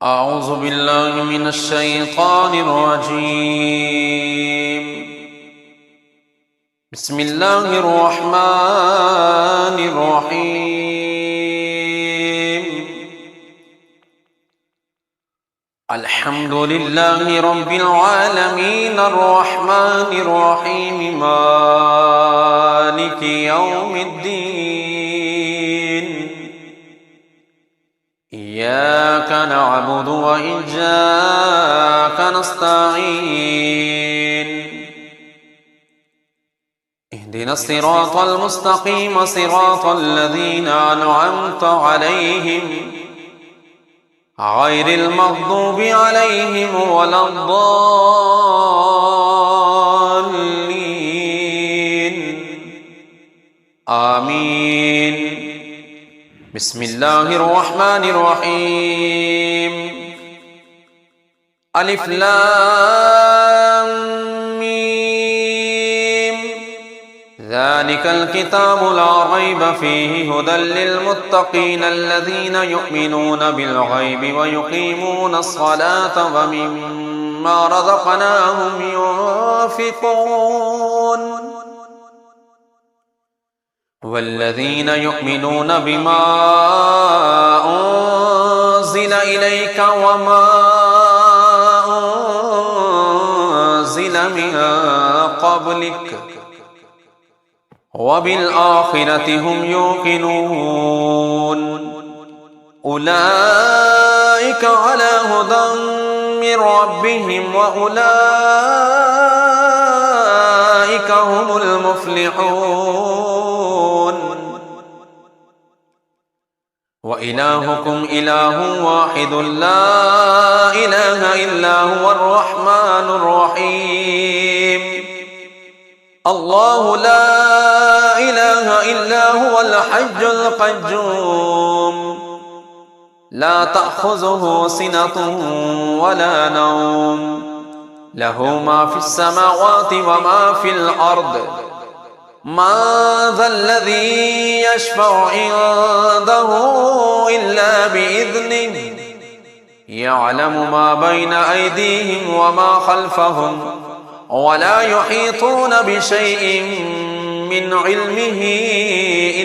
أعوذ بالله من الشيطان الرجيم. بسم الله الرحمن الرحيم. الحمد لله رب العالمين الرحمن الرحيم مالك يوم الدين. إياك نعبد وإياك نستعين. اهدنا الصراط المستقيم صراط الذين أنعمت عليهم غير المغضوب عليهم ولا الضالين. آمين. بسم الله الرحمن الرحيم. ألف لام ميم. ذلك الكتاب لا ريب فيه هدى للمتقين الذين يؤمنون بالغيب ويقيمون الصلاة ومما رزقناهم ينفقون. والذين يؤمنون بما أنزل إليك وما أنزل من قبلك وبالآخرة هم يوقنون. أولئك على هدى من ربهم وأولئك هم المفلحون. وإلهكم إله واحد لا إله إلا هو الرحمن الرحيم. الله لا إله إلا هو الحي القيوم لا تأخذه سنة ولا نوم له ما في السماوات وما في الأرض. من ذا الذي يشفع عنده إلا بإذنه يعلم ما بين أيديهم وما خلفهم ولا يحيطون بشيء من علمه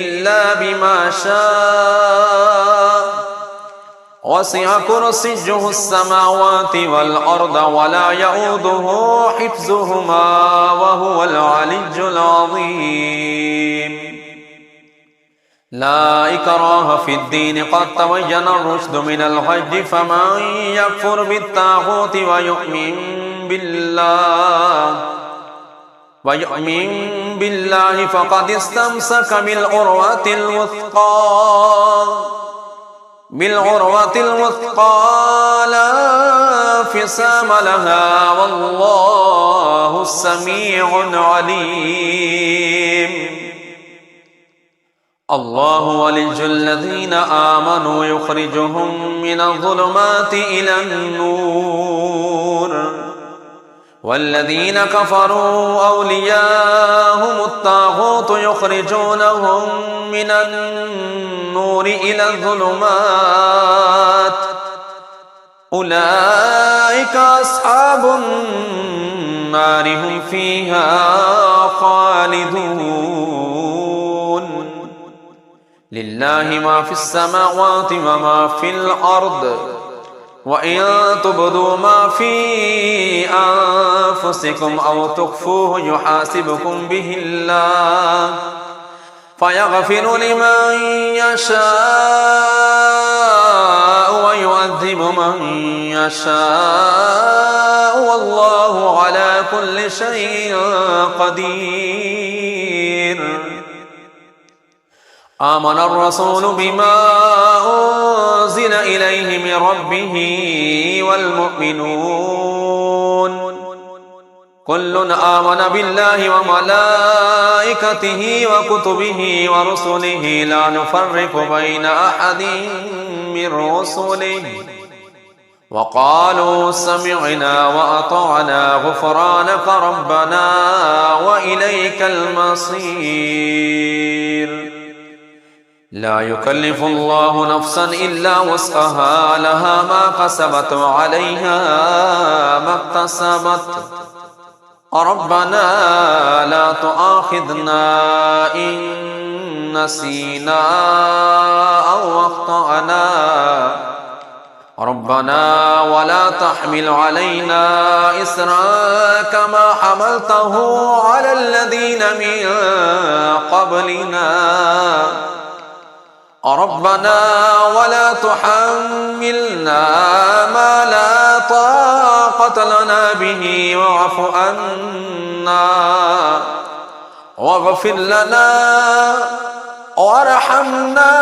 إلا بما شاء. وسع كرسيه السماوات والأرض ولا يؤوده حفظهما وهو العلي العظيم. لا إكراه في الدين قد تبين الرشد من الغي فمن يكفر بالطاغوت ويؤمن بالله فقد استمسك بالعروة الوثقى لا انفصام لها والله السميع عليم. الله ولي الذين آمنوا يخرجهم من الظلمات إلى النور والذين كفروا أولياءهم الطاغوت يخرجونهم من النور إلى الظلمات. أولئك أصحاب النار هم فيها خالدون. لله ما في السماوات وما في الأرض وإن تبدوا ما في أنفسكم أو تخفوه يحاسبكم به الله فيغفر لمن يشاء ويعذب من يشاء والله على كل شيء قدير. آمن الرسول بما أنزل إليه من ربه والمؤمنون كل آمن بالله وملائكته وكتبه ورسله لا نفرق بين أحد من رسله وقالوا سمعنا وأطعنا غفرانك ربنا وإليك المصير. لا يكلف الله نفسا إلا وسعها لها ما كسبت وعليها ما اكتسبت ربنا لا تؤاخذنا إن نسينا أو أخطأنا ربنا ولا تحمل علينا إصرا كما حملته على الذين من قبلنا ربنا ولا تحملنا ما لا طاقة لنا به واعف عنا واغفر لنا وارحمنا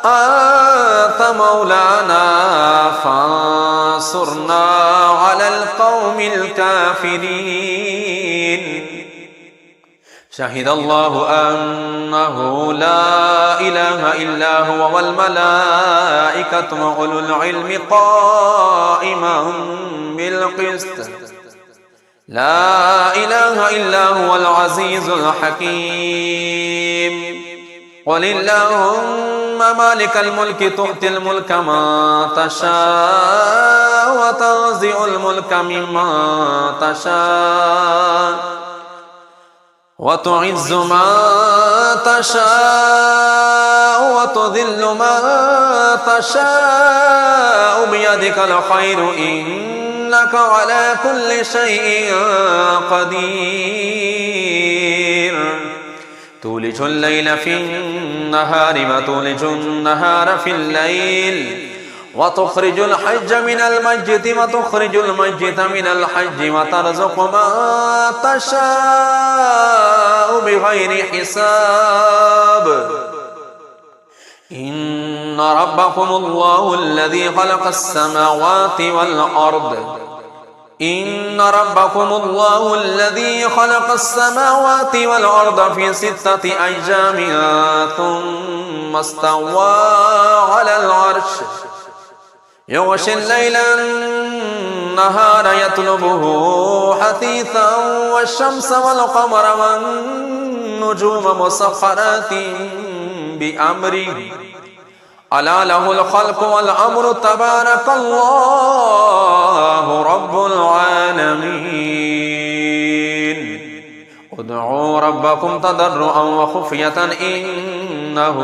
أنت مولانا فانصرنا على القوم الكافرين شهد الله أنه لا إله إلا هو والملائكة وأولو العلم قائما بالقسط لا إله إلا هو العزيز الحكيم قل اللهم مالك الملك تؤتي الملك من تشاء وتنزع الملك ممن تشاء وتعز من تشاء وتذل من تشاء بيدك الخير إنك على كل شيء قدير تولج الليل في النهار وتولج النهار في الليل وتخرج الحج من الميت وتخرج الميت من الحج وترزق من تشاء بغير حساب إن ربكم الله الذي خلق السماوات والأرض إن ربكم الله الذي خلق السماوات والأرض في 6 أيام ثم استوى على العرش يغشي الليل النهار يطلبه حثيثا والشمس والقمر والنجوم مسخرات بأمره ألا له الخلق والأمر تبارك الله رب العالمين ادعوا ربكم تضرعا وخفية إنه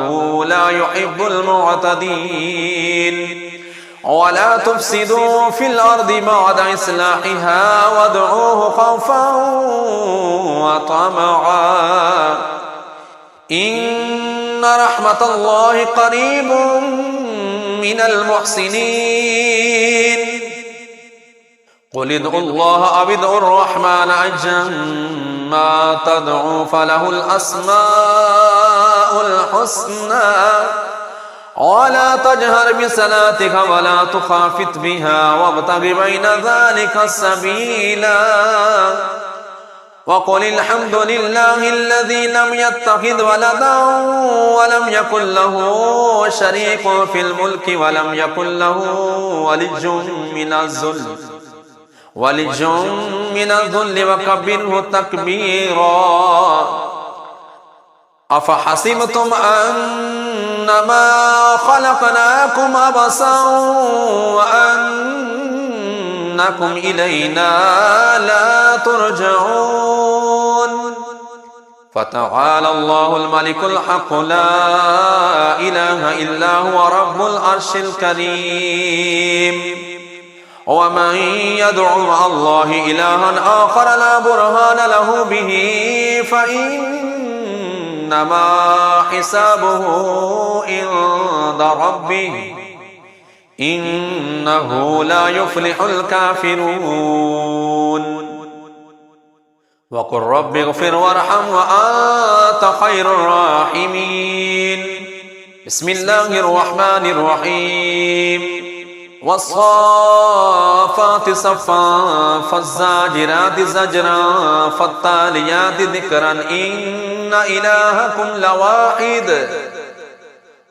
لا يحب المعتدين ولا تفسدوا في الأرض بعد إصلاحها وادعوه خوفا وطمعا إن رحمة الله قريب من المحسنين قل ادعوا الله أو ادعوا الرحمن أيما تدعوا فله الأسماء الحسنى ولا تجهر بصلاتك ولا تخافت بها وابتغ بين ذلك سبيلا وقل الحمد لله الذي لم يتخذ ولدا ولم يكن له شريك في الملك ولم يكن له ولي من الذل وكبره تكبيرا أفحسبتم أنما خلقناكم عبثا وأنكم إلينا لا ترجعون فتعالى الله الملك الحق لا إله إلا هو رب العرش الكريم ومن يدع مع الله إلها آخر لا برهان له به فإنما حسابه عند ربه إنه لا يفلح الكافرون وقل رب اغفر وارحم وأنت خير الراحمين بسم الله الرحمن الرحيم والصافات صفا فالزاجرات زجرا فالتاليات ذكرا إن إلهكم لواحد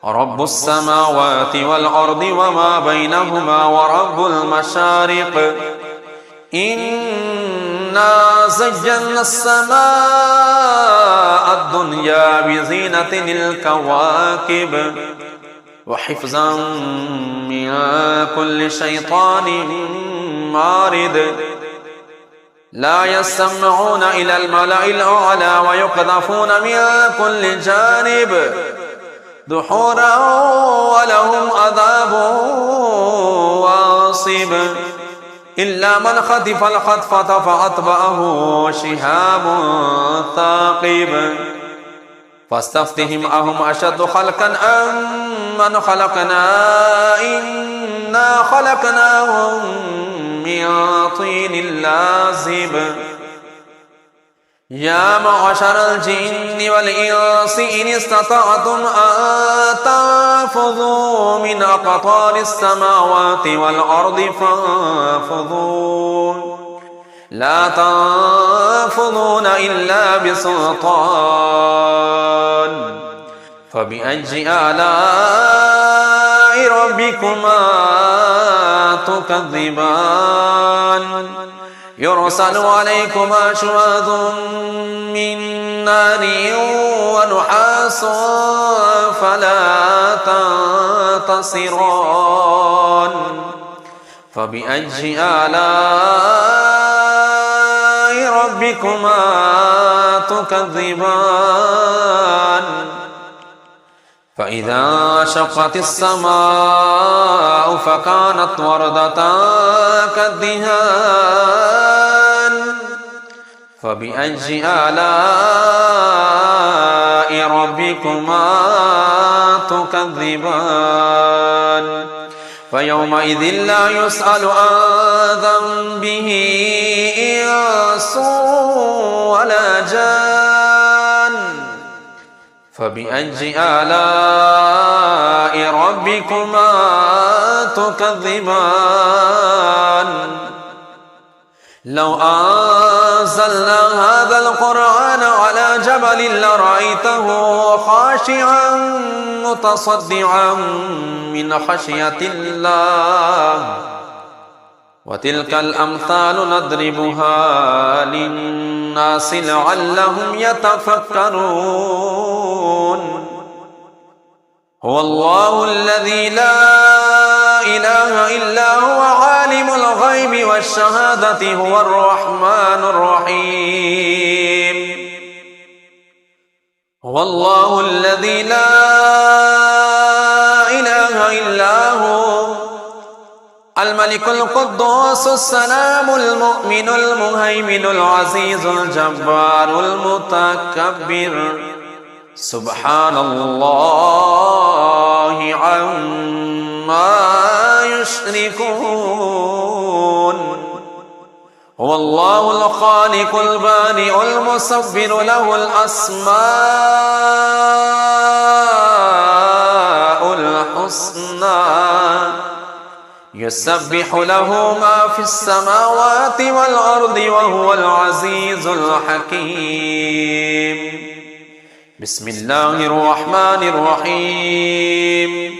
رب السماوات والأرض وما بينهما ورب المشارق إن إنا زينا السماء الدنيا بزينة الكواكب وحفظا من كل شيطان مارد لا يستمعون إلى الملأ الأعلى ويقذفون من كل جانب دحورا ولهم عذاب واصب إلا من خطف الخطفة فأتبعه شهاب ثاقب فاستفتهم أهم أشد خلقا أم من خلقنا إنا خلقناهم من طين لازب يا معشر الجن والإنس إن استطعتم أن تنفذوا من أقطار السماوات والأرض فانفذوا لا تنفذون إلا بسلطان فبأي آلاء ربكما تكذبان يرسل عليكما شواظ من نار ونحاس فلا تنتصران فبأي آلاء ربكما تكذبان فإذا شقت السماء فكانت وردة كالدهان فبأي آلاء ربكما تكذبان فيومئذ لا يسأل عن ذنبه إنس ولا جان فبأي آلاء ربكما تكذبان لو أنزلنا هذا القرآن على جبل لرأيته خاشعا متصدعا من خشية الله وتلك الأمثال نضربها للناس لعلهم يتفكرون هو الله الذي لا إله إلا هو عالم الغيب والشهادة هو الرحمن الرحيم هو الله الذي لا إله إلا هو الملك القدوس السلام المؤمن المهيمن العزيز الجبار المتكبر سبحان الله عما يشركون هو الله الخالق البارئ المصور له الأسماء الحسنى يسبح له ما في السماوات والأرض وهو العزيز الحكيم بسم الله الرحمن الرحيم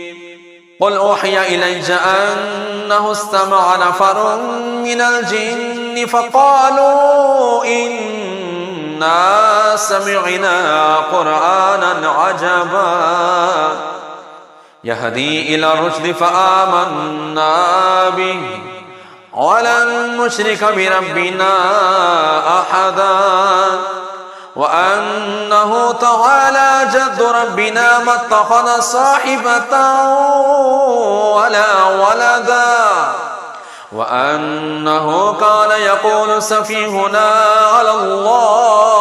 قل أوحي إلي أنه استمع نفر من الجن فقالوا إنا سمعنا قرآنا عجبا يهدي إلى الرشد فآمنا به ولن نشرك بربنا أحدا وأنه تعالى جد ربنا ما اتخذ صاحبة ولا ولدا وأنه كان يقول سفيهنا على الله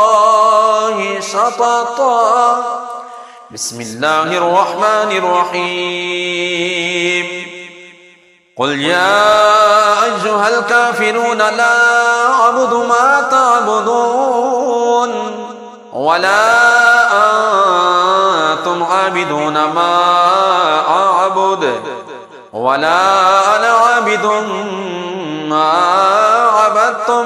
شططا بسم الله الرحمن الرحيم قل يا أيها الكافرون لا أعبد ما تعبدون ولا أنتم عابدون ما أعبد ولا أنا عابد ما عبدتم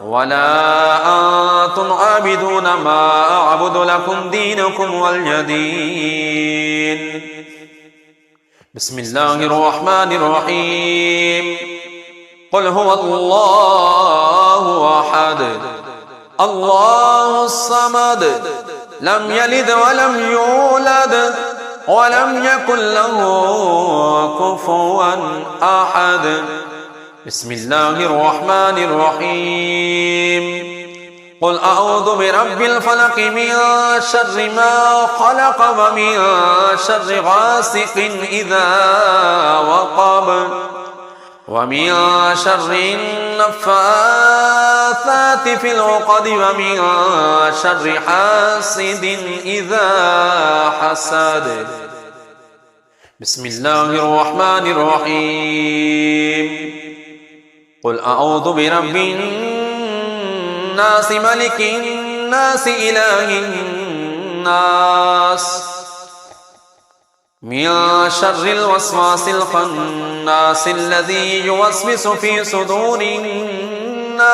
ولا أنتم عابدون ما أعبد لكم دينكم ولي دين بسم الله الرحمن الرحيم قل هو الله أحد الله الصمد لم يلد ولم يولد ولم يكن له كفوا أحد بسم الله الرحمن الرحيم قل أعوذ برب الفلق من شر ما خلق ومن شر غاسق إذا وقب ومن شر النفاثات في العقد ومن شر حاسد إذا حسد بسم الله الرحمن الرحيم قل أعوذ برب الناس ملك الناس إله الناس من شر الوسواس الخناس الذي يوسوس في صدور الناس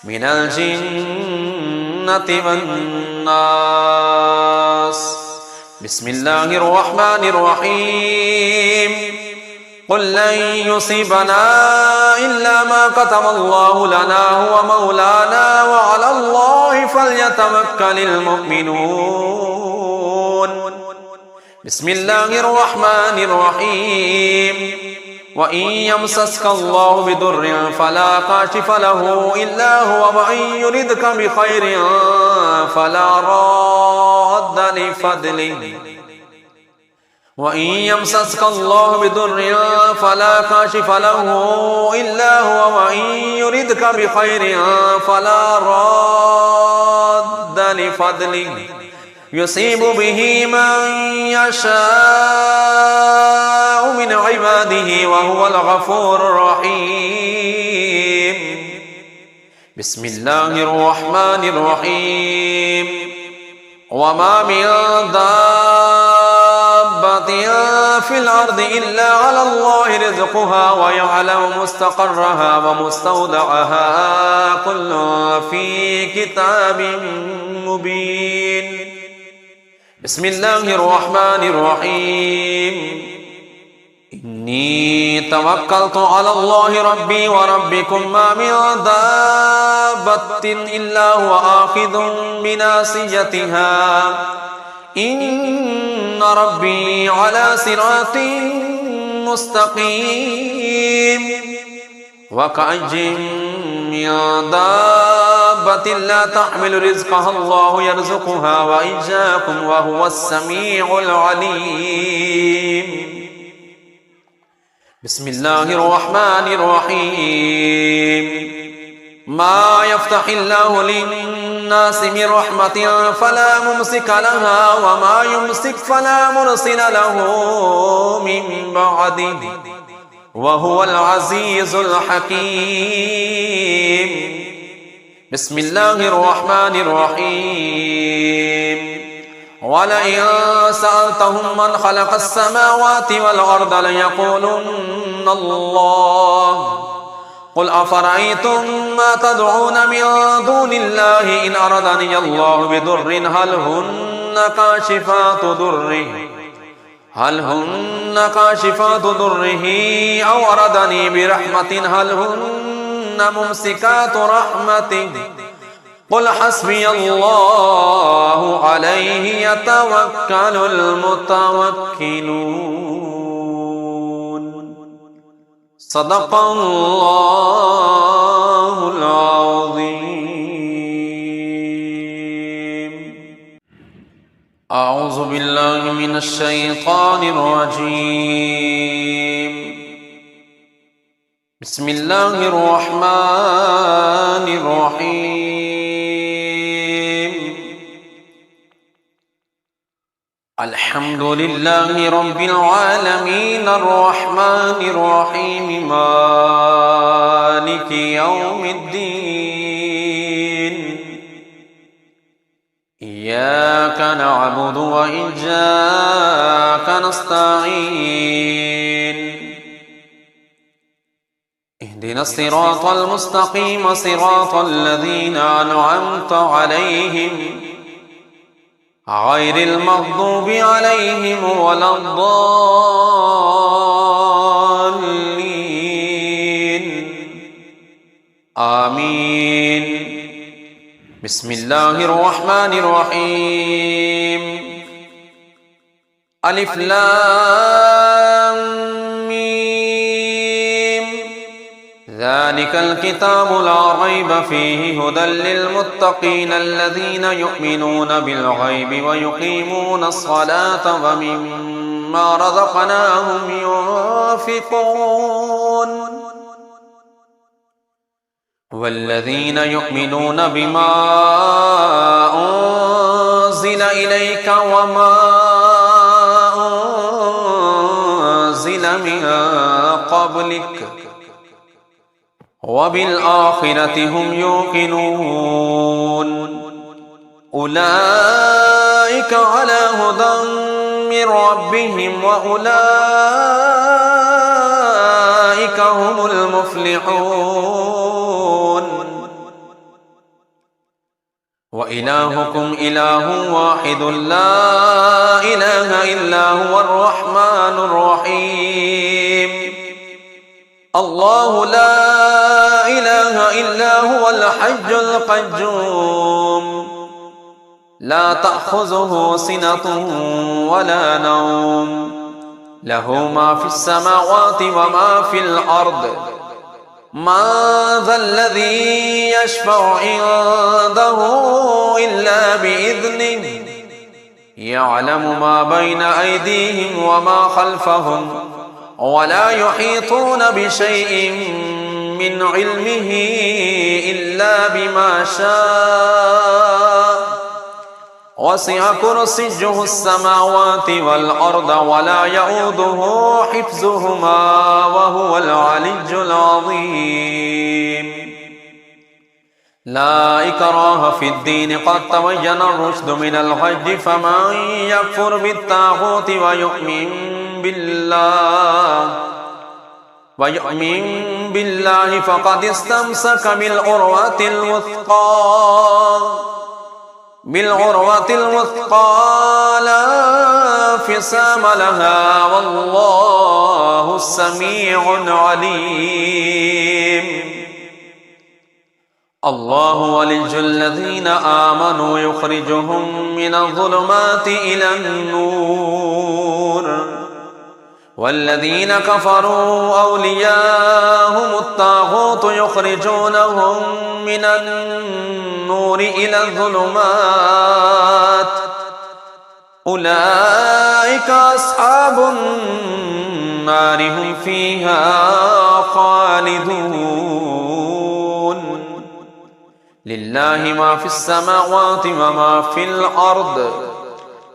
من الجنة والناس بسم الله الرحمن الرحيم قل لن يصيبنا إلا ما كتب الله لنا هو مولانا وعلى الله فليتوكل المؤمنون بسم الله الرحمن الرحيم وإن يمسسك الله بضر فلا كاشف له إلا هو وإن يردك بخير فلا راد لفضله وإن يمسسك الله بضر فلا كاشف له إلا هو وإن يردك بخير فلا راد لفضله يصيب به من يشاء من عباده وهو الغفور الرحيم بسم الله الرحمن الرحيم وما من دابة في الأرض إلا على الله رزقها ويعلم مستقرها ومستودعها كل في كتاب مبين بسم الله الرحمن الرحيم إني توكلت على الله ربي وربكم ما من دابة إلا هو آخذ بناصيتها إن ربي على صراط مستقيم وكأي من دابة لا تحمل رزقها الله يرزقها وإياكم وهو السميع العليم بسم الله الرحمن الرحيم ما يفتح الله للناس من رحمة فلا ممسك لها وما يمسك فلا مرسل له من بعده وهو العزيز الحكيم بسم الله الرحمن الرحيم ولئن سألتهم من خلق السماوات والأرض ليقولن الله قل أفرأيتم ما تدعون من دون الله إن أردني الله بضر هل هن كاشفات ضره أو أردني برحمة هل هن ممسكات رحمته قل حسبي الله عليه يتوكل المتوكلون صدق الله العظيم أعوذ بالله من الشيطان الرجيم بسم الله الرحمن الرحيم الحمد لله رب العالمين الرحمن الرحيم مالك يوم الدين إياك نعبد وإياك نستعين اهدنا الصراط المستقيم صراط الذين أنعمت عليهم غير المغضوب عليهم ولا الضالين بسم الله الرحمن الرحيم ألف لام ميم ذلك الكتاب لا ريب فيه هدى للمتقين الذين يؤمنون بالغيب ويقيمون الصلاة ومما رزقناهم ينفقون والذين يؤمنون بما أنزل إليك وما أنزل من قبلك وبالآخرة هم يوقنون أولئك على هدى من ربهم وأولئك هم المفلحون وإلهكم إله واحد لا إله إلا هو الرحمن الرحيم الله لا إله إلا هو الحي القيوم لا تأخذه سنة ولا نوم له ما في السماوات وما في الأرض ما ذا الذي يشفع عنده إلا بإذنه يعلم ما بين أيديهم وما خلفهم ولا يحيطون بشيء من علمه إلا بما شاء وسع كرسيه السماوات والأرض ولا يؤوده حفظهما وهو العلي العظيم لا إكراه في الدين قد تبين الرشد من الغي فمن يكفر بالطاغوت ويؤمن بالله فقد استمسك بالعروة الوثقى لا انفصام لها والله السميع عليم الله ولي الذين آمنوا يخرجهم من الظلمات إلى النور والذين كفروا أولياءهم الطاغوت يخرجونهم من النور إلى الظلمات أولئك أصحاب النار هم فيها خالدون لله ما في السماوات وما في الأرض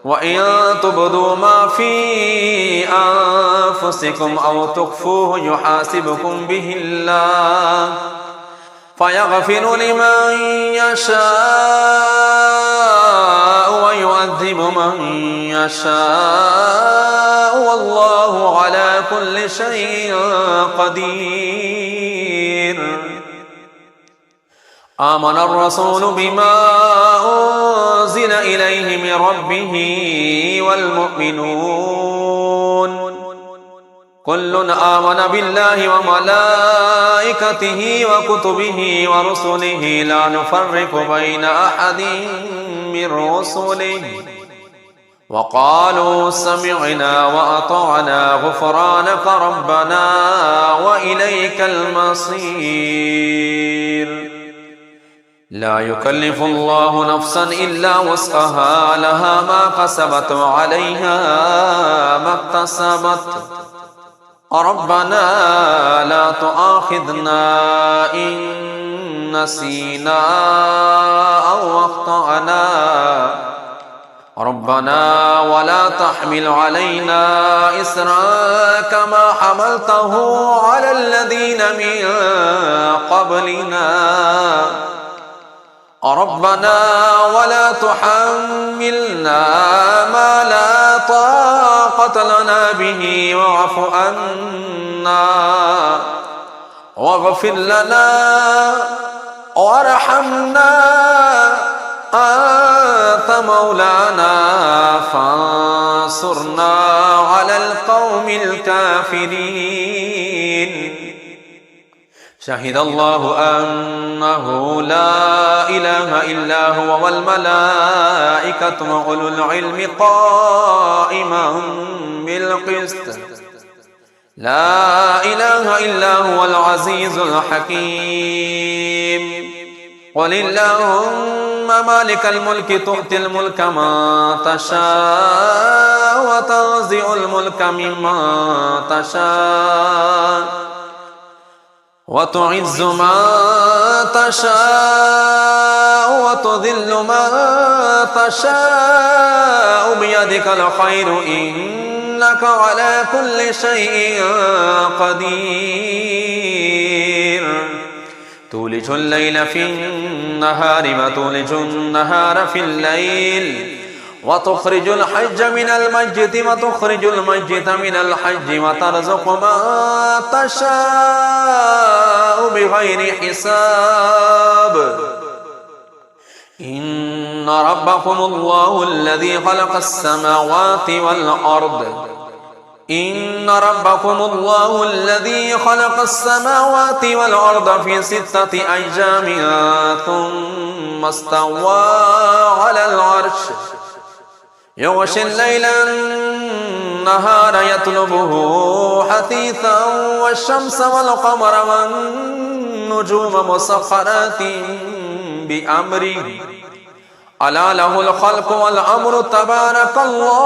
وإن تبدوا ما في أنفسكم أو تخفوه يحاسبكم به الله فيغفر لمن يشاء ويعذب من يشاء والله على كل شيء قدير آمن الرسول بما أنزل إليه من ربه والمؤمنون كل آمن بالله وملائكته وكتبه ورسله لا نفرق بين أحد من رسله وقالوا سمعنا وأطعنا غفرانك ربنا وإليك المصير لا يكلف الله نفسا إلا وسعها لها ما كسبت وعليها ما اكتسبت ربنا لا تؤاخذنا إن نسينا أو أخطأنا ربنا ولا تحمل علينا إصرا كما حملته على الذين من قبلنا ربنا ولا تحملنا ما لا طاقة لنا به واعف عنا واغفر لنا وارحمنا أنت مولانا فانصرنا على القوم الكافرين شهد الله أنه لا إله إلا هو والملائكة وأولو العلم قائما بالقسط لا إله إلا هو العزيز الحكيم قل اللهم مالك الملك تؤتي الملك من تشاء وتنزع الملك ممن تشاء وتعز من تشاء وتذل من تشاء بيدك الخير إنك على كل شيء قدير تولج الليل في النهار وتولج النهار في الليل وتخرج الحج من الميت وتخرج الميت من الحج وترزق من تشاء بغير حساب إن ربكم الله الذي خلق السماوات والأرض إن ربكم الله الذي خلق السماوات والأرض في 6 أيام ثم استوى على العرش يغشي الليل النهار يطلبه حثيثا والشمس والقمر والنجوم مسخرات بأمره ألا له الخلق والأمر تبارك الله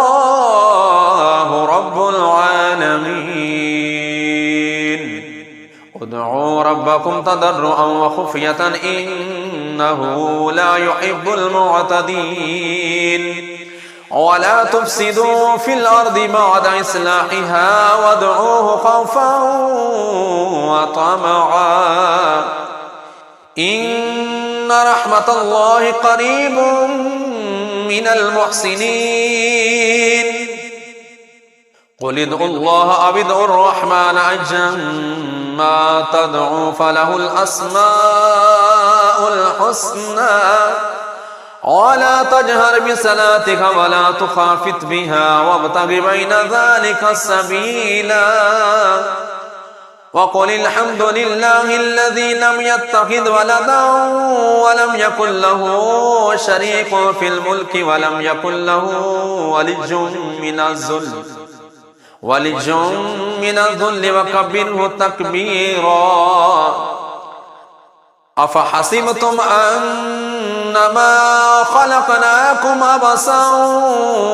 رب العالمين ادعوا ربكم تضرعا وخفية إنه لا يحب المعتدين ولا تفسدوا في الأرض بعد إصلاحها وادعوه خوفا وطمعا إن رحمة الله قريب من المحسنين قل ادعوا الله أو ادعوا الرحمن أيما تدعوا فله الأسماء الحسنى ولا تجهر بصلاتك ولا تخافت بها وابتغ بين ذلك سبيلا وقل الحمد لله الذي لم يتخذ ولدا ولم يكن له شريك في الملك ولم يكن له ولي من الذل وكبره تكبيرا أفحسبتم أنما خلقناكم عبثا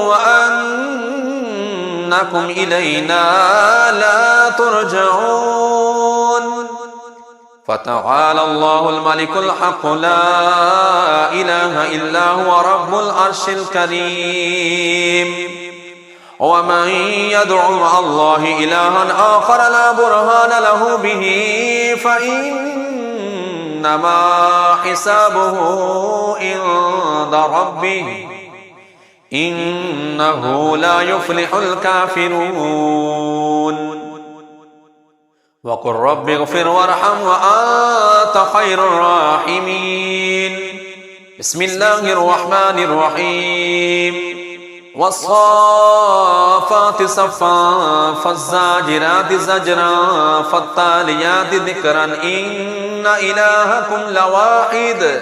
وأنكم إلينا لا ترجعون فتعالى الله الملك الحق لا إله إلا هو رب العرش الكريم ومن يدعو مع الله إلها آخر لا برهان له به فإنما حسابه عند ربه إنه لا يفلح الكافرون وقل رب اغفر وارحم وأنت خير الراحمين بسم الله الرحمن الرحيم والصافات صفا فالزاجرات زجرا فالتاليات ذكرا إن إلهكم لواحد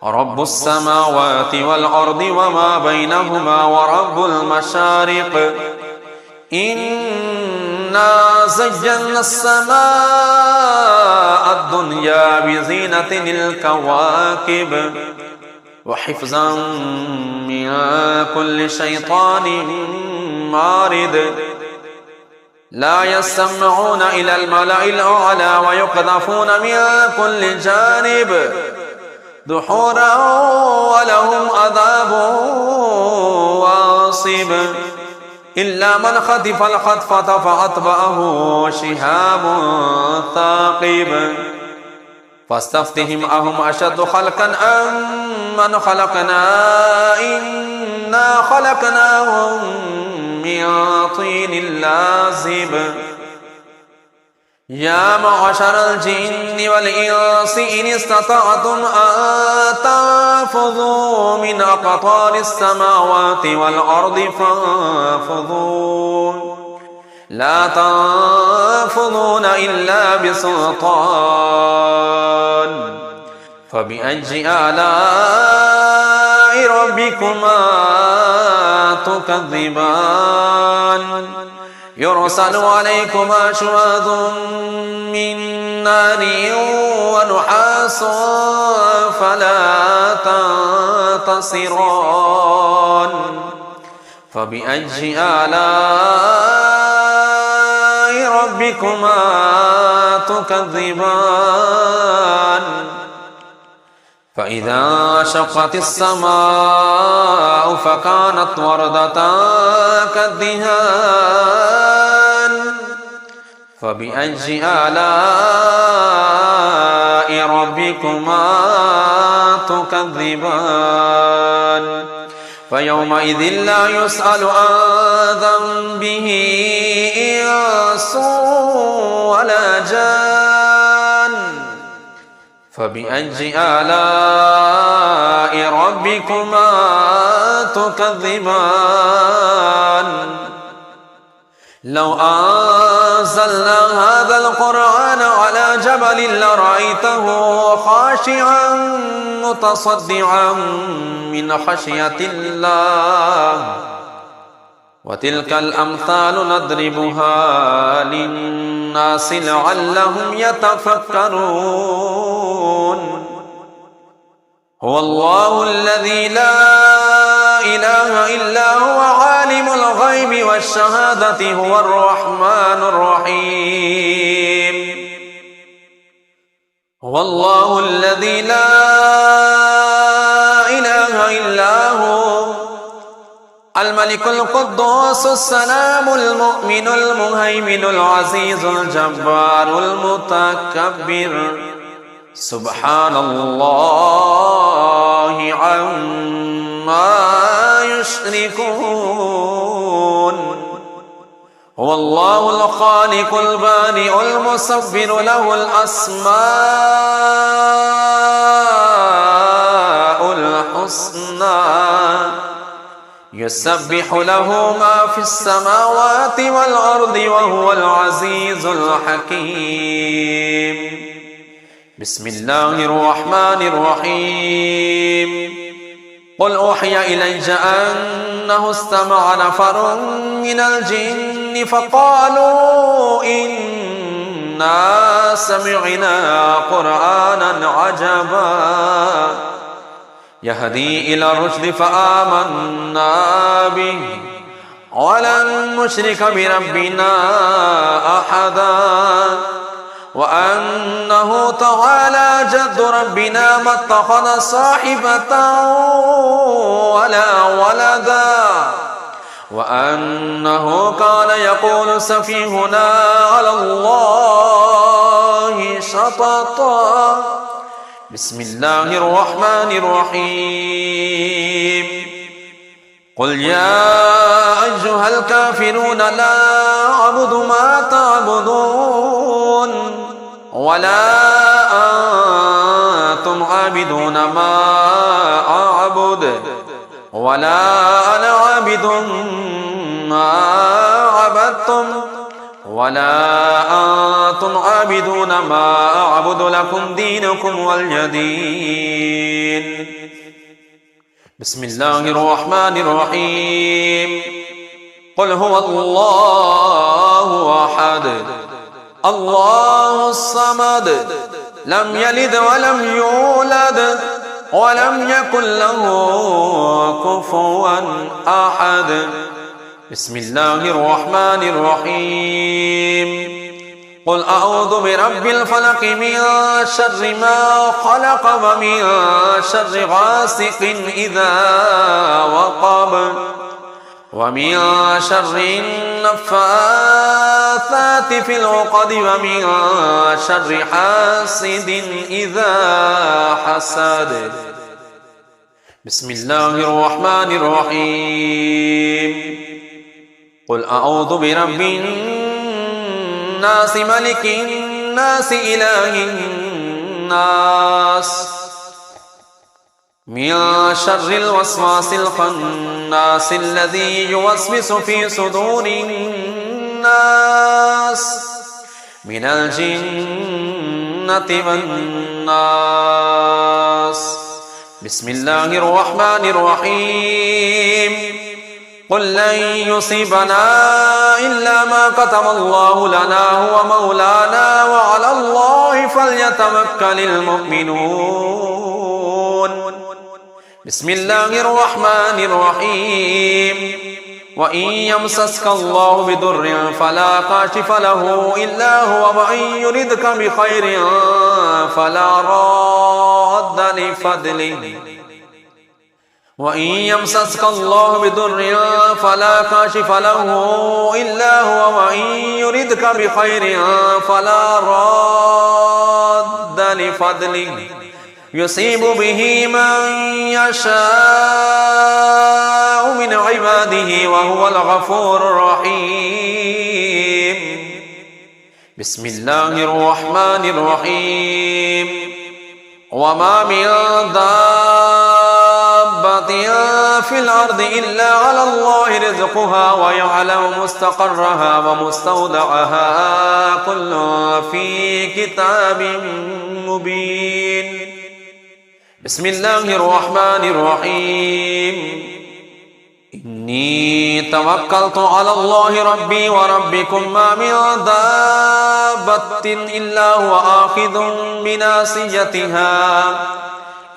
رب السماوات والأرض وما بينهما ورب المشارق إنا زينا السماء الدنيا بزينة الكواكب وحفظا من كل شيطان مارد لا يسمعون إلى الملأ الأعلى ويقذفون من كل جانب دحورا ولهم عذاب واصب إلا من خطف الخطفة فأتبعه شهاب ثاقب فاستفتهم أهم أشد خلقا أم من خلقنا إنا خلقناهم من طين لازب يا معشر الجن والإنس إن استطعتم أن تنفذوا من أقطار السماوات والأرض فانفذوا لا تنفذون إلا بسلطان فبأي آلاء ربكما تكذبان يرسل عليكما شواظ من نار ونحاس فلا تنتصران فبأي آلاء ربكما تكذبان فإذا شقت السماء فكانت وردة كالدهان فبأي آلاء ربكما تكذبان فيومئذ لا يسأل عن ذنبه إنس ولا جان فبأي آلاء ربكما تكذبان لو أنزلنا هذا القرآن على جبل لرأيته خاشعا متصدعا من خشية الله وتلك الأمثال نضربها للناس لعلهم يتفكرون هو الله الذي لا إله إلا هو عالم الغيب والشهادة هو الرحمن الرحيم هو الله الذي لا إله إلا هو الملك القدوس السلام المؤمن المهيمن العزيز الجبار المتكبر سبحان الله عما يشركون هو الله الخالق البارئ المصور له الأسماء الحسنى يسبح له ما في السماوات والأرض وهو العزيز الحكيم بسم الله الرحمن الرحيم قل أوحي إلي أنه استمع نفر من الجن فقالوا إنا سمعنا قرآنا عجبا يهدي إلى الرشد فآمنا به ولن نشرك بربنا أحدا وأنه تعالى جد ربنا ما اتخذ صاحبة ولا ولدا وأنه كان يقول سفيهنا على الله شططا بسم الله الرحمن الرحيم قل يا أيها الكافرون لا أعبد ما تعبدون ولا أنتم عابدون ما أعبد ولا أنا عابد ما عبدتم ولا أنتم عابدون ما أعبد لكم دينكم ولي دين بسم الله الرحمن الرحيم قل هو الله أحد الله الصمد لم يلد ولم يولد ولم يكن له كفوا أحد بسم الله الرحمن الرحيم قل أعوذ برب الفلق من شر ما خلق ومن شر غاسق إذا وقب ومن شر النفاثات في العقد ومن شر حاسد إذا حسد بسم الله الرحمن الرحيم قل أعوذ برب الناس ملك الناس إله الناس من شر الوسواس الخناس الذي يوسوس في صدور الناس من الجنة والناس. بسم الله الرحمن الرحيم. قل لن يصيبنا إلا ما كتب الله لنا هو مولانا وعلى الله فليتوكل المؤمنون. بسم الله الرحمن الرحيم. وإن يمسسك الله بضر فلا كاشف له إلا هو وإن يردك بخير فلا راد لفضله. وإن يمسسك الله بضر فلا كاشف له إلا هو وإن يردك بخير فلا راد لفضله يصيب به من يشاء من عباده وهو الغفور الرحيم. بسم الله الرحمن الرحيم. وما من دابة في الأرض إلا على الله رزقها ويعلم مستقرها ومستودعها كل في كتاب مبين. بسم الله الرحمن الرحيم. إني توكلت على الله ربي وربكم ما من دابة إلا هو آخذ بناصيتها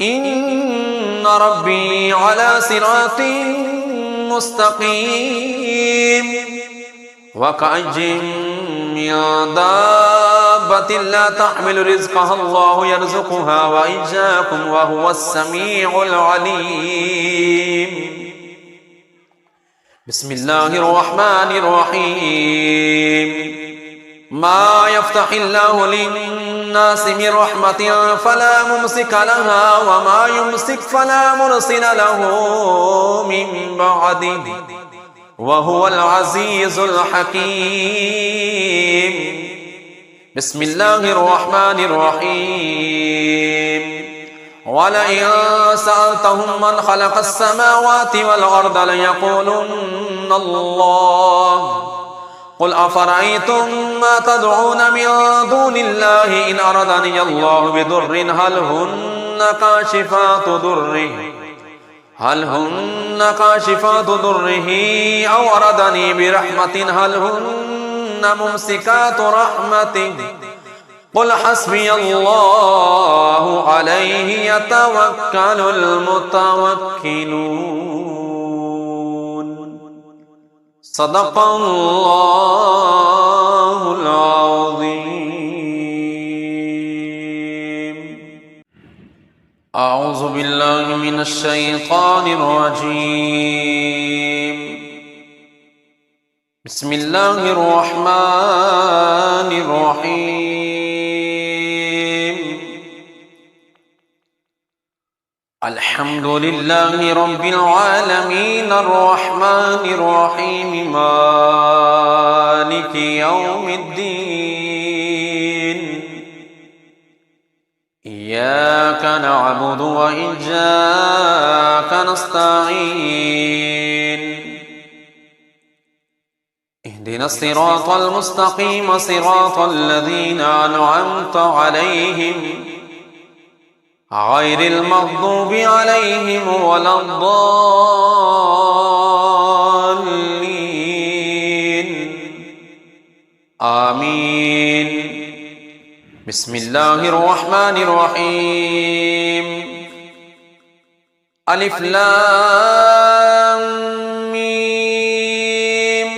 إن ربي على صراط مستقيم. وكأي من دابة لا تحمل رزقها الله يرزقها وإياكم وهو السميع العليم. بسم الله الرحمن الرحيم. ما يفتح الله للناس من رحمة فلا ممسك لها وما يمسك فلا مرسل له من بعده وهو العزيز الحكيم. بسم الله الرحمن الرحيم. ولئن سألتهم من خلق السماوات والأرض ليقولن الله. قل أفرأيتم ما تدعون من دون الله إن أردني الله بضر هل هن كاشفات ضره أو أردني برحمة هل هن ممسكات رحمته. قل حسبي الله عليه يتوكل المتوكلون. صدق الله العظيم. أعوذ بالله من الشيطان الرجيم. بسم الله الرحمن الرحيم. الحمد لله رب العالمين الرحمن الرحيم مالك يوم الدين. إياك نعبد وإياك نستعين. اهدنا الصراط المستقيم صراط الذين أنعمت عليهم غير المغضوب عليهم ولا الضالين. آمين. بسم الله الرحمن الرحيم. ألف لام ميم.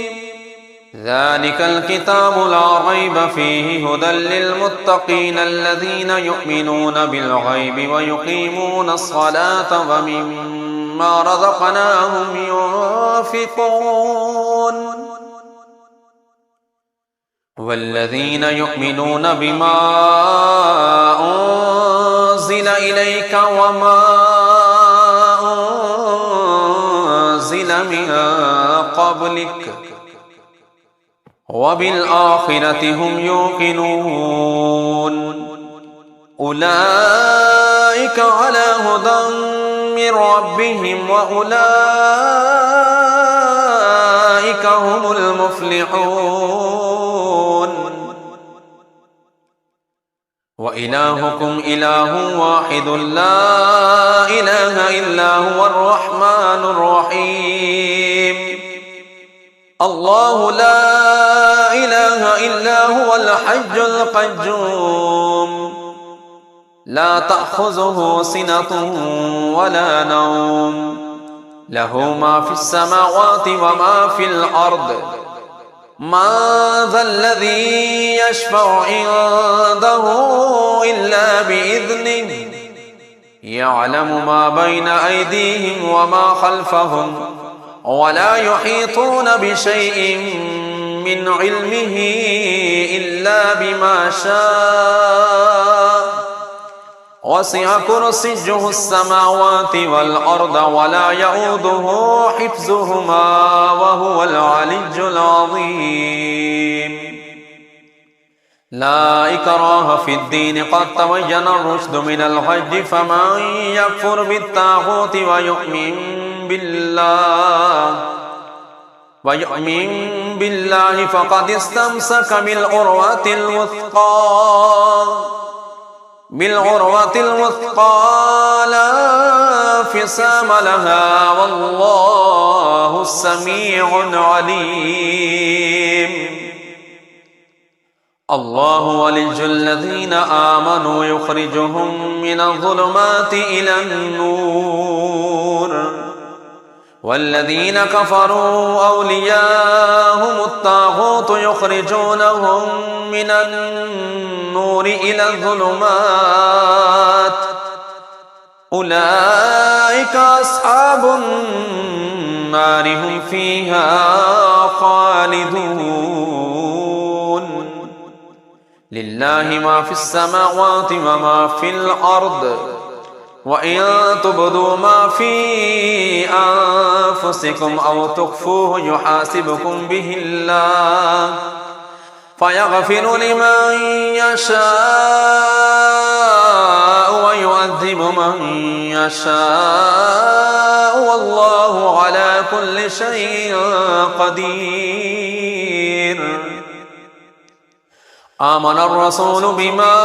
ذلك الكتاب لا ريب فيه هدى للمتقين الذين يؤمنون بالغيب ويقيمون الصلاة ومما رزقناهم ينفقون. والذين يؤمنون بما أنزل إليك وما أنزل من قبلك وبالآخرة هم يوقنون. أولئك على هدى من ربهم وأولئك أولئك هم المفلحون وإلهكم إله واحد لا إله إلا هو الرحمن الرحيم الله لا إله إلا هو الحي القيوم لا تأخذه سنة ولا نوم له ما في السماوات وما في الأرض ما ذا الذي يشفع عنده إلا بإذنه يعلم ما بين أيديهم وما خلفهم ولا يحيطون بشيء من علمه إلا بما شاء وسع كرسيه السماوات والأرض ولا يؤوده حفظهما وهو العلي العظيم لا إكراه في الدين قد تبين الرشد من الغي فمن يكفر بالطاغوت ويؤمن بالله فقد استمسك بالعروة الوثقى لا انفصام لها والله السميع العليم الله ولي الذين آمنوا يخرجهم من الظلمات إلى النور والذين كفروا أولياءهم الطاغوت يخرجونهم من النور إلى الظلمات أولئك أصحاب النار هم فيها خالدون لله ما في السماوات وما في الأرض وإن تبدوا ما في أنفسكم أو تخفوه يحاسبكم به الله فيغفر لمن يشاء ويعذب من يشاء والله على كل شيء قدير آمن الرسول بما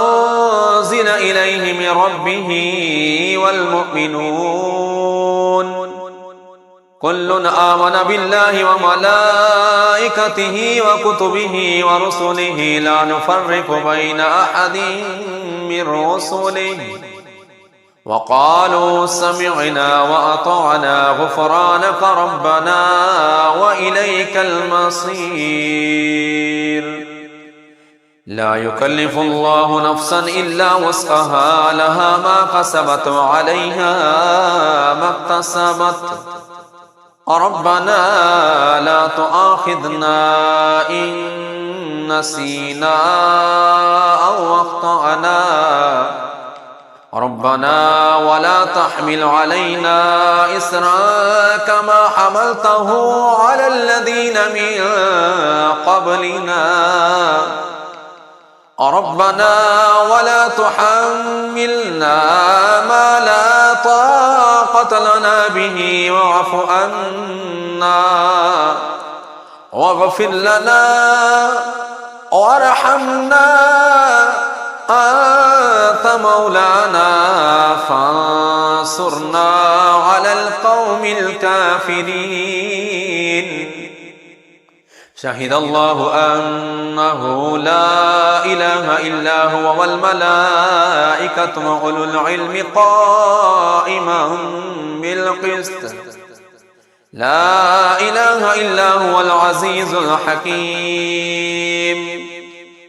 أنزل إليه من ربه والمؤمنون كل آمن بالله وملائكته وكتبه ورسله لا نفرق بين أحد من رسله وقالوا سمعنا وأطعنا غفرانك ربنا وإليك المصير لا يكلف الله نفسا إلا وسعها لها ما كسبت وعليها ما اكتسبت ربنا لا تؤاخذنا إن نسينا أو أخطأنا ربنا ولا تحمل علينا إصرا كما حملته على الذين من قبلنا ربنا ولا تحملنا ما لا طاقة لنا به واعف عنا واغفر لنا وارحمنا أنت مولانا فانصرنا على القوم الكافرين شهد الله أنه لا إله إلا هو والملائكة وأولو العلم قائما بالقسط لا إله إلا هو العزيز الحكيم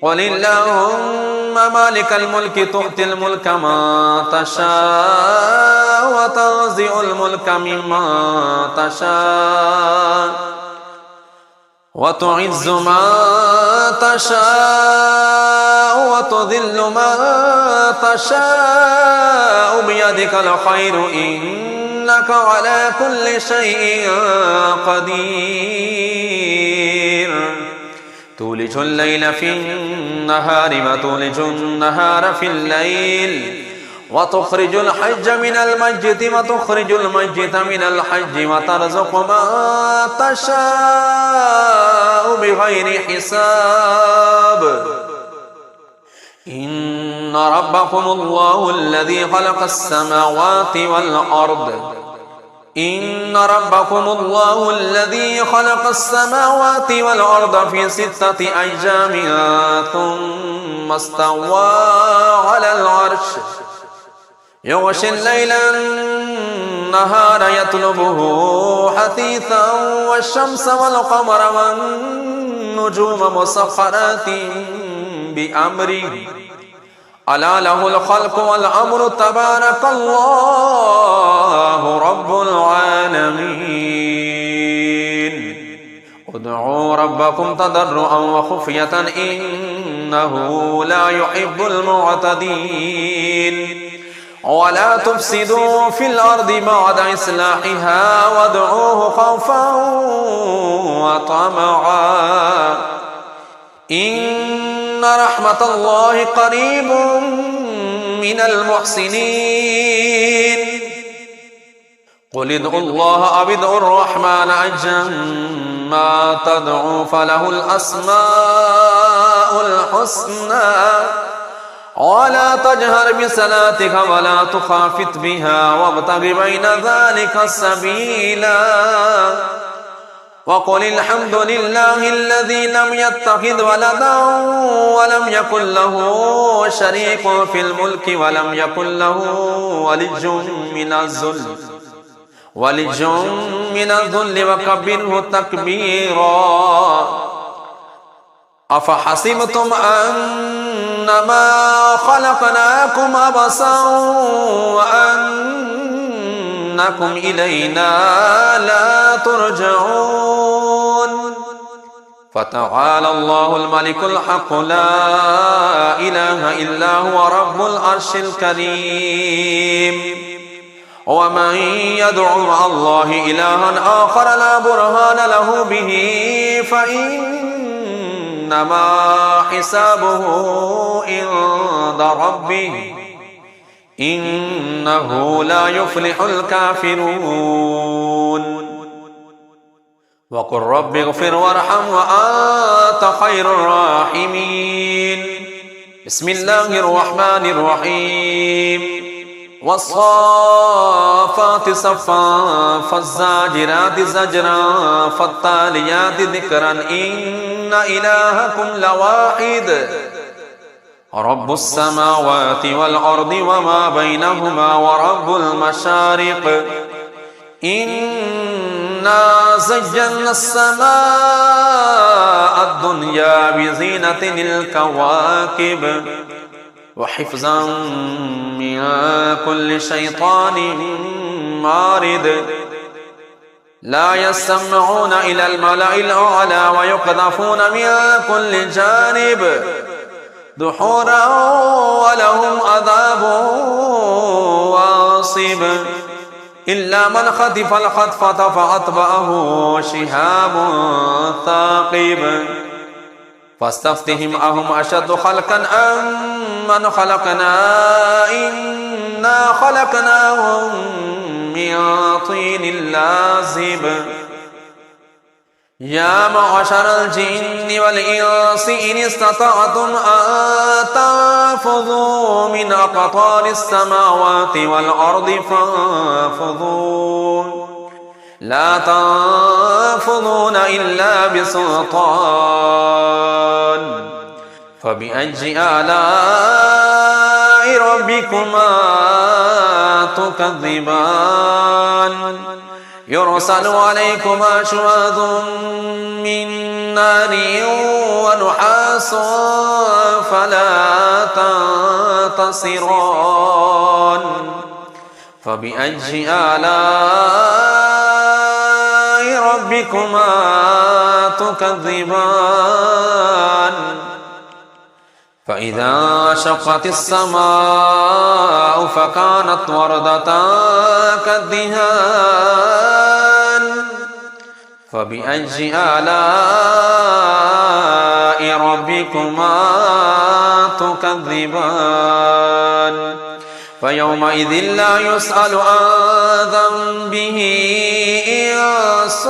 قل اللهم مالك الملك تؤتي الملك من تشاء وتنزع الملك ممن تشاء وتعز من تشاء وتذل من تشاء بيدك الخير إنك على كل شيء قدير تولج الليل في النهار وتولج النهار في الليل وتخرج الحج من الميت وتخرج الميت من الحج وترزق من تشاء بغير حساب إن ربكم الله الذي خلق السماوات والأرض إن ربكم الله الذي خلق السماوات والأرض في 6 أيام ثم استوى على العرش يغشي الليل النهار يطلبه حثيثا والشمس والقمر والنجوم مسخرات بأمره ألا له الخلق والأمر تبارك الله رب العالمين ادعوا ربكم تضرعا وخفية إنه لا يحب المعتدين ولا تفسدوا في الأرض بعد إصلاحها وادعوه خوفا وطمعا إن رحمة الله قريب من المحسنين قل ادعوا الله أو ادعوا الرحمن أيما تدعوا فله الأسماء الحسنى ولا تجهر بصلاتك ولا تخافت بها وابتغ بين ذلك سبيلا وقل الحمد لله الذي لم يتخذ ولدا ولم يكن له شريك في الملك ولم يكن له ولي من الذل وكبره تكبيرا أفحسبتم أنما خلقناكم عبثا وأنكم إلينا لا ترجعون فتعالى الله الملك الحق لا إله إلا هو رب العرش الكريم ومن يدع مع الله إلها آخر لا برهان له به فإنما حسابه عند ربه إنه لا يفلح الكافرون وقل رب اغفر وارحم وأنت خير الراحمين بسم الله الرحمن الرحيم والصافات صفا فالزاجرات زجرا فالتاليات ذكرا إن إلهكم لواحد رب السماوات والأرض وما بينهما ورب المشارق إنا زينا السماء الدنيا بزينة الكواكب وحفظا من كل شيطان مارد لا يسمعون إلى الملأ الأعلى ويقذفون من كل جانب دحورا ولهم عذاب واصب إلا من خطف الخطفة فأتبعه شهاب ثاقب فاستفتهم أهم أشد خلقا أم من خلقنا إنا خلقناهم من طين لازب يا معشر الجن والإنس إن استطعتم أن تنفذوا من أقطار السماوات والأرض فانفذوا لا تنفذون إلا بسلطان فبأي آلاء ربكما تكذبان يرسل عليكما شواظ من نار ونحاس فلا تنتصران فبأي آلاء ربكما تكذبان فإذا شقت السماء فكانت وردة كالدهان فبأي آلاء ربكما تكذبان فيومئذ لا يسأل عن ذنبه إنس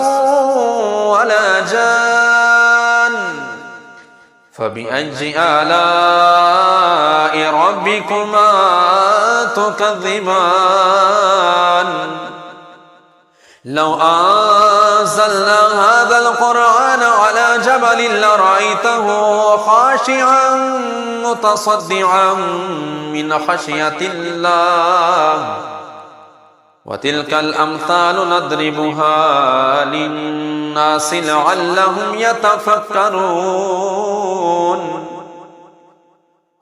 ولا جان فبأي آلاء ربكما تكذبان لو أنزلنا هذا القرآن على جبل لرأيته خاشعا متصدعا من خشية الله وتلك الأمثال نضربها للناس لعلهم يتفكرون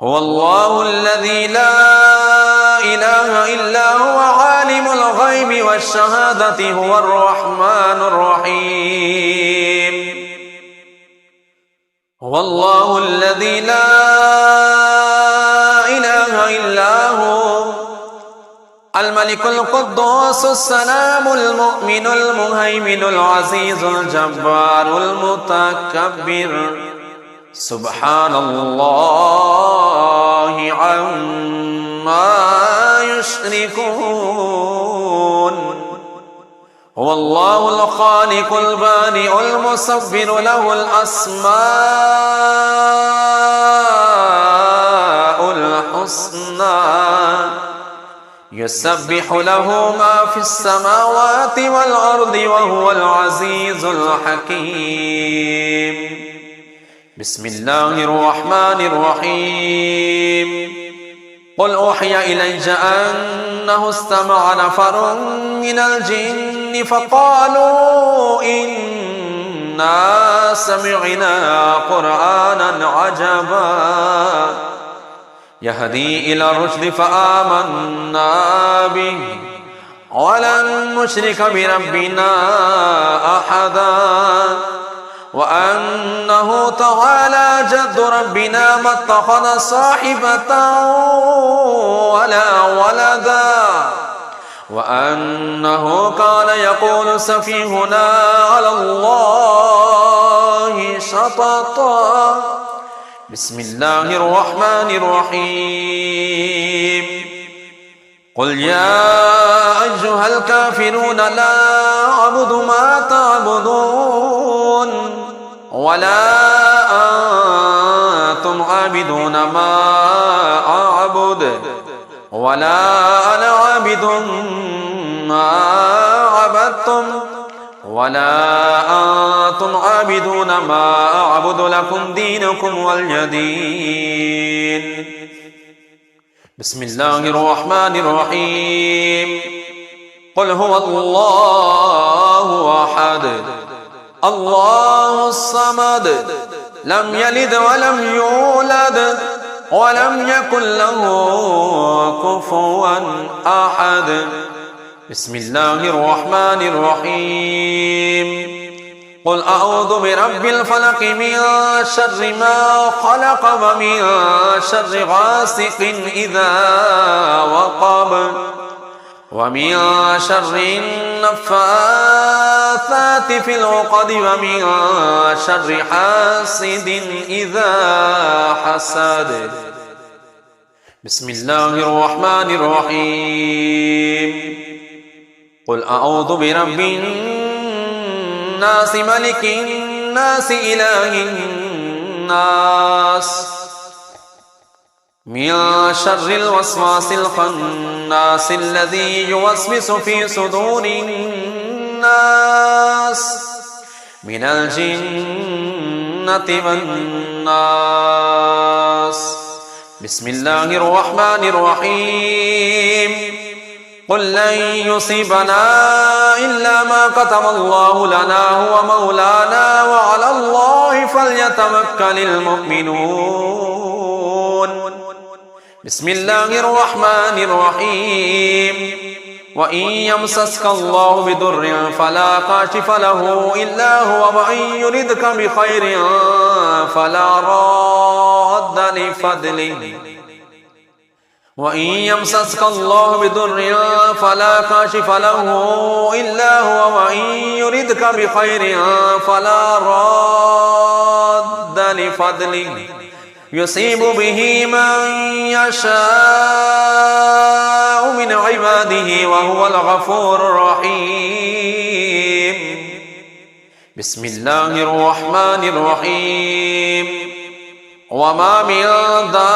هو الله الذي لا إله إلا هو عالم الغيب والشهادة هو الرحمن الرحيم هو الله الذي لا إله إلا هو الملك القدوس السلام المؤمن المهيمن العزيز الجبار المتكبر سبحان الله عما يشركون هو الله الخالق البارئ المصور له الأسماء الحسنى يسبح له ما في السماوات والأرض وهو العزيز الحكيم بسم الله الرحمن الرحيم قل أوحي إلي أنه استمع نفر من الجن فقالوا إنا سمعنا قرآنا عجبا يهدي إلى الرشد فآمنا به ولن نشرك بربنا أحدا وأنه تعالى جد ربنا ما اتخذ صاحبة ولا ولدا وأنه كان يقول سفيهنا على الله شططا بسم الله الرحمن الرحيم قل يا أيها الكافرون لا أعبد ما تعبدون ولا أنتم عابدون ما أعبد ولا أنا عابد ما عبدتم ولا أنتم عابدون ما أعبد لكم دينكم ولي دين بسم الله الرحمن الرحيم قل هو الله أحد الله الصمد لم يلد ولم يولد ولم يكن له كفوا أحد بسم الله الرحمن الرحيم قل أعوذ برب الفلق من شر ما خلق ومن شر غاسق إذا وقب ومن شر النفاثات في العقد ومن شر حاسد إذا حسد بسم الله الرحمن الرحيم قل أعوذ برب الناس ملك الناس إله الناس من شر الوسواس الخناس الذي يوسوس في صدور الناس من الجنة والناس بسم الله الرحمن الرحيم قل لن يصيبنا إلا ما كتب الله لنا هو مولانا وعلى الله فليتوكل المؤمنون بسم الله الرحمن الرحيم وإن يمسسك الله بضر فلا كاشف له إلا هو وإن يردك بخير فلا راد لفضله وإن يمسسك الله بضر فلا كاشف له إلا هو وإن يردك بخير فلا راد لفضله يصيب به من يشاء من عباده وهو الغفور الرحيم. بسم الله الرحمن الرحيم. وما من دابة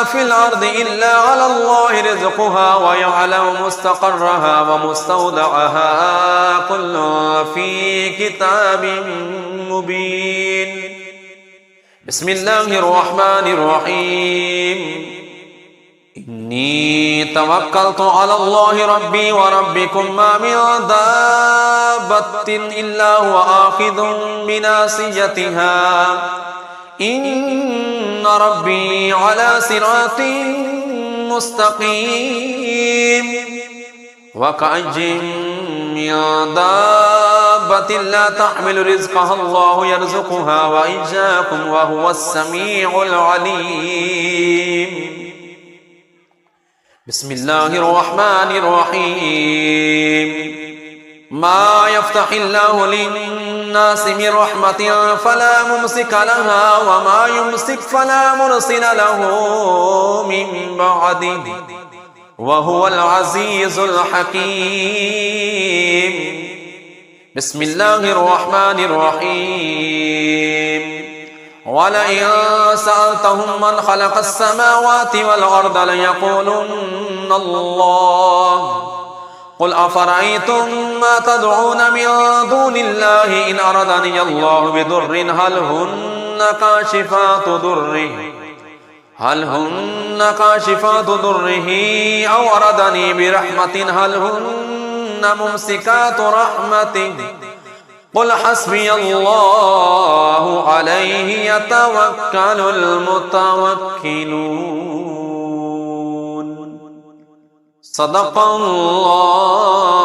في الأرض إلا على الله رزقها ويعلم مستقرها ومستودعها كل في كتاب مبين. بسم الله الرحمن الرحيم. إني توكلت على الله ربي وربكم ما من دابة إلا هو آخذ بناصيتها إن ربي على صراط مستقيم. وكأي من دابة لا تحمل رزقها الله يرزقها وإياكم وهو السميع العليم. بسم الله الرحمن الرحيم. ما يفتح الله للناس من رحمة فلا ممسك لها وما يمسك فلا مرسل له من بعده وهو العزيز الحكيم. بسم الله الرحمن الرحيم. ولئن سألتهم من خلق السماوات والأرض ليقولن الله قل أفرأيتم ما تدعون من دون الله إن أردني الله بضر هل هن كاشفات ضره أو أردني برحمة هل هن ممسكات رحمته قل حسبي الله عليه يتوكل المتوكلون. صدق الله